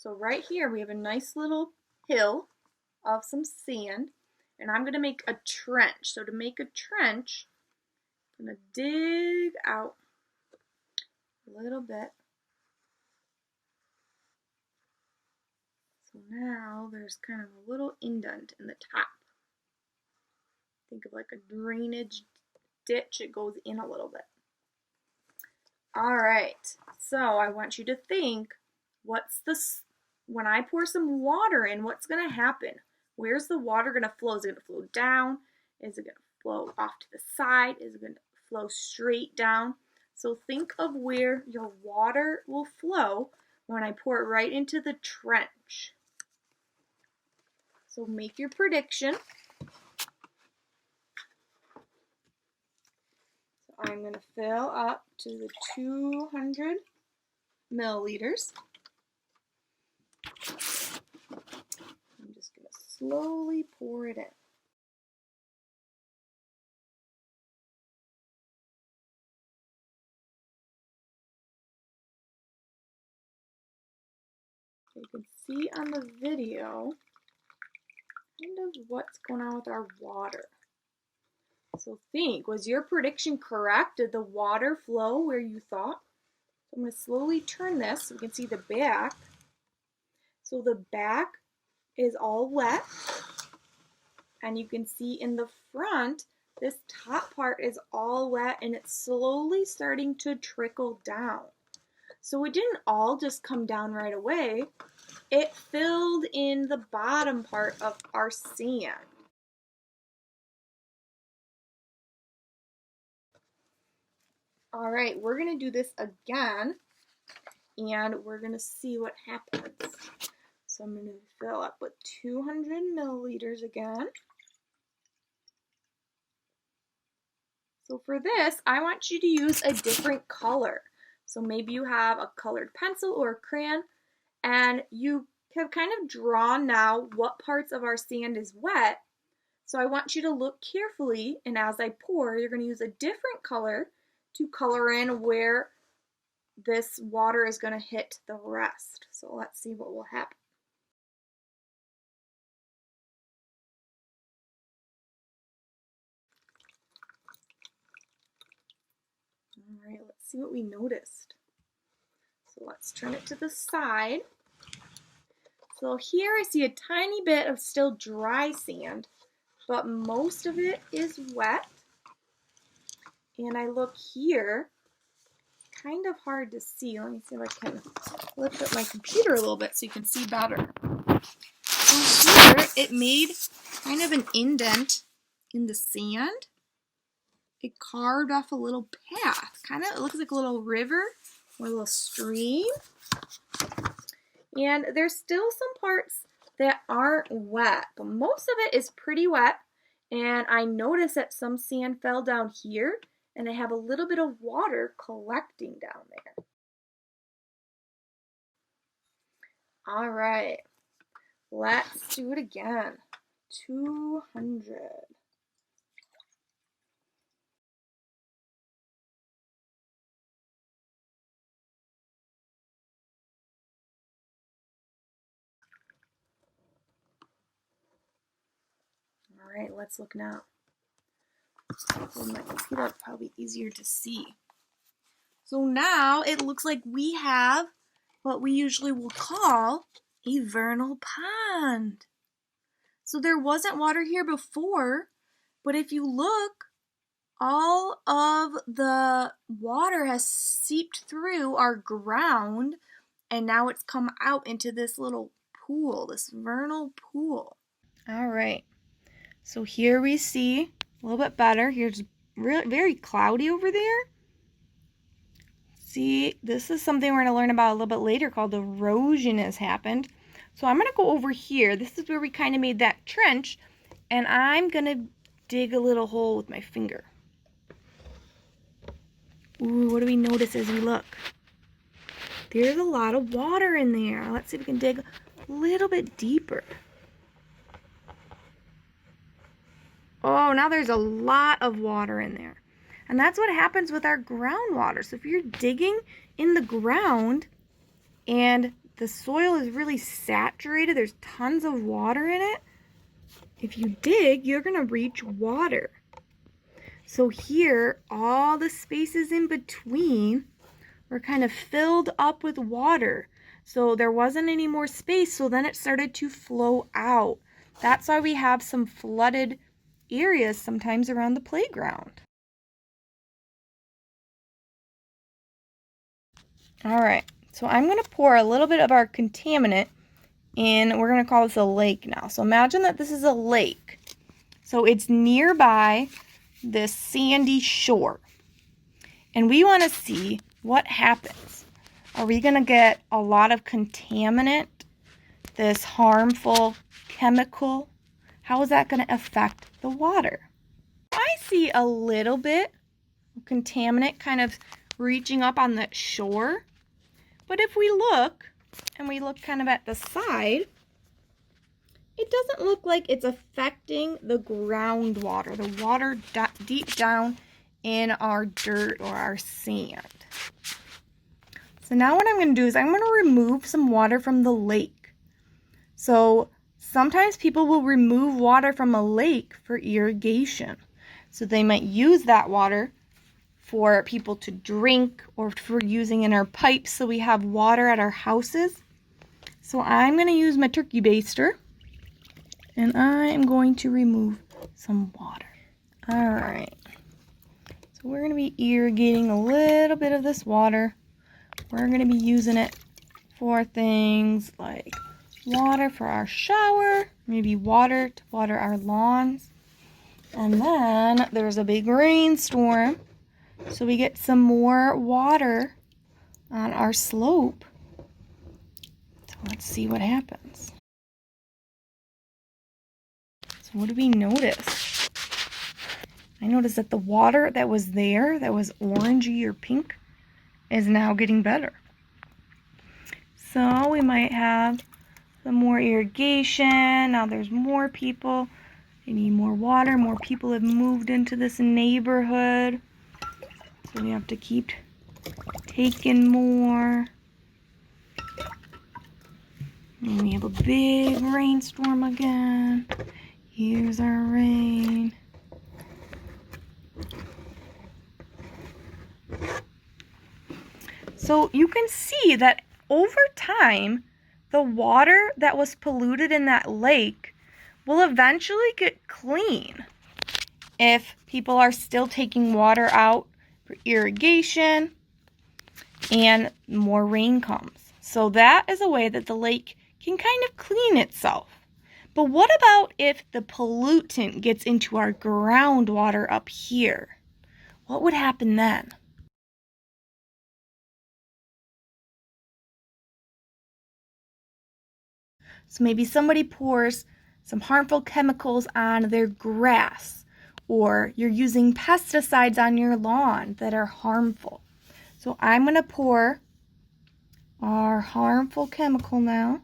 So right here we have a nice little hill of some sand, and I'm going to make a trench. So to make a trench, I'm going to dig out a little bit. So now there's kind of a little indent in the top. Think of like a drainage ditch. It goes in a little bit. All right, so I want you to think, when I pour some water in, what's going to happen? Where's the water going to flow? Is it going to flow down? Is it going to flow off to the side? Is it going to flow straight down? So think of where your water will flow when I pour it right into the trench. So make your prediction. So I'm going to fill up to the 200 milliliters. I'm just going to slowly pour it in. You can see on the video kind of what's going on with our water. So think, was your prediction correct? Did the water flow where you thought? So I'm going to slowly turn this so we can see the back. So the back is all wet, and you can see in the front, this top part is all wet and it's slowly starting to trickle down. So it didn't all just come down right away. It filled in the bottom part of our sand. All right, we're going to do this again, and we're going to see what happens. So I'm going to fill up with 200 milliliters again. So for this, I want you to use a different color. So maybe you have a colored pencil or a crayon, and you have kind of drawn now what parts of our sand is wet. So I want you to look carefully, and as I pour, you're going to use a different color to color in where this water is going to hit the rest. So let's see what will happen. All right, let's see what we noticed. So let's turn it to the side. So here I see a tiny bit of still dry sand, but most of it is wet. And I look here, kind of hard to see. Let me see if I can lift up my computer a little bit so you can see better. So here it made kind of an indent in the sand. It carved off a little path. It looks like a little river or a little stream. And there's still some parts that aren't wet, but most of it is pretty wet. And I noticed that some sand fell down here, and I have a little bit of water collecting down there. All right, let's do it again. 200. All right, let's look now. On my computer, it's probably easier to see. So now it looks like we have what we usually will call a vernal pond. So there wasn't water here before, but if you look, all of the water has seeped through our ground, and now it's come out into this little pool, this vernal pool. All right, so here we see a little bit better. Here's very cloudy over there. See, this is something we're going to learn about a little bit later called erosion has happened. So I'm going to go over here. This is where we kind of made that trench, and I'm going to dig a little hole with my finger. Ooh, what do we notice as we look? There's a lot of water in there. Let's see if we can dig a little bit deeper. Oh, now there's a lot of water in there. And that's what happens with our groundwater. So if you're digging in the ground and the soil is really saturated, there's tons of water in it, if you dig, you're going to reach water. So here, all the spaces in between were kind of filled up with water. So there wasn't any more space, so then it started to flow out. That's why we have some flooded areas sometimes around the playground. All right, so I'm going to pour a little bit of our contaminant in. We're going to call this a lake now. So imagine that this is a lake. So it's nearby this sandy shore. And we want to see what happens. Are we going to get a lot of contaminant, this harmful chemical? How is that going to affect the water? I see a little bit of contaminant kind of reaching up on the shore. But if we look, and we look kind of at the side, it doesn't look like it's affecting the groundwater, the water deep down in our dirt or our sand. So now what I'm going to do is I'm going to remove some water from the lake. So sometimes people will remove water from a lake for irrigation. So they might use that water for people to drink or for using in our pipes so we have water at our houses. So I'm going to use my turkey baster and I am going to remove some water. All right. So we're going to be irrigating a little bit of this water. We're going to be using it for things like water for our shower, maybe water to water our lawns. And then there's a big rainstorm. So we get some more water on our slope. So let's see what happens. So what do we notice? I noticed that the water that was there, that was orangey or pink, is now getting better. So we might have some more irrigation. Now there's more people. They need more water. More people have moved into this neighborhood. So we have to keep taking more. And we have a big rainstorm again. Here's our rain. So you can see that over time, the water that was polluted in that lake will eventually get clean if people are still taking water out for irrigation and more rain comes. So that is a way that the lake can kind of clean itself. But what about if the pollutant gets into our groundwater up here? What would happen then? So maybe somebody pours some harmful chemicals on their grass, or you're using pesticides on your lawn that are harmful. So I'm going to pour our harmful chemical now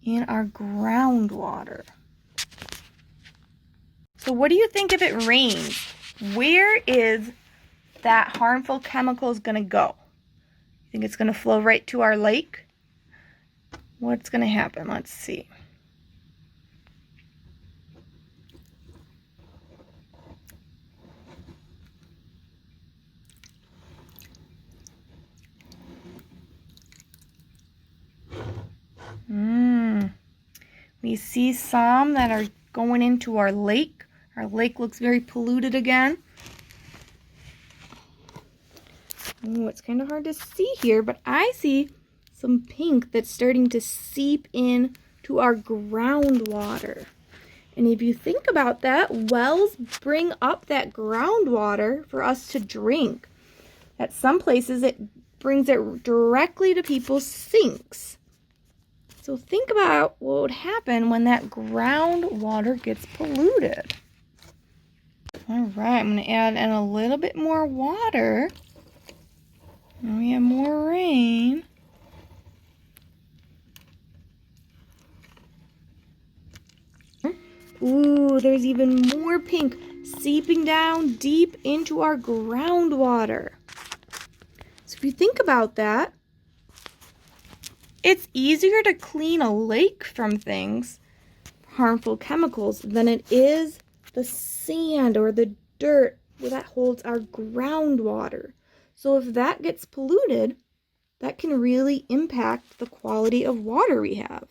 in our groundwater. So what do you think if it rains? Where is that harmful chemical going to go? You think it's going to flow right to our lake? What's going to happen? Let's see. We see some that are going into our lake. Our lake looks very polluted again. Ooh, it's kind of hard to see here, but I see some pink that's starting to seep in to our groundwater. And if you think about that, wells bring up that groundwater for us to drink. At some places, it brings it directly to people's sinks. So think about what would happen when that groundwater gets polluted. All right, I'm going to add in a little bit more water. And we have more rain. Ooh, there's even more pink seeping down deep into our groundwater. So if you think about that, It's easier to clean a lake from things, harmful chemicals, than it is the sand or the dirt that holds our groundwater. So if that gets polluted, that can really impact the quality of water we have.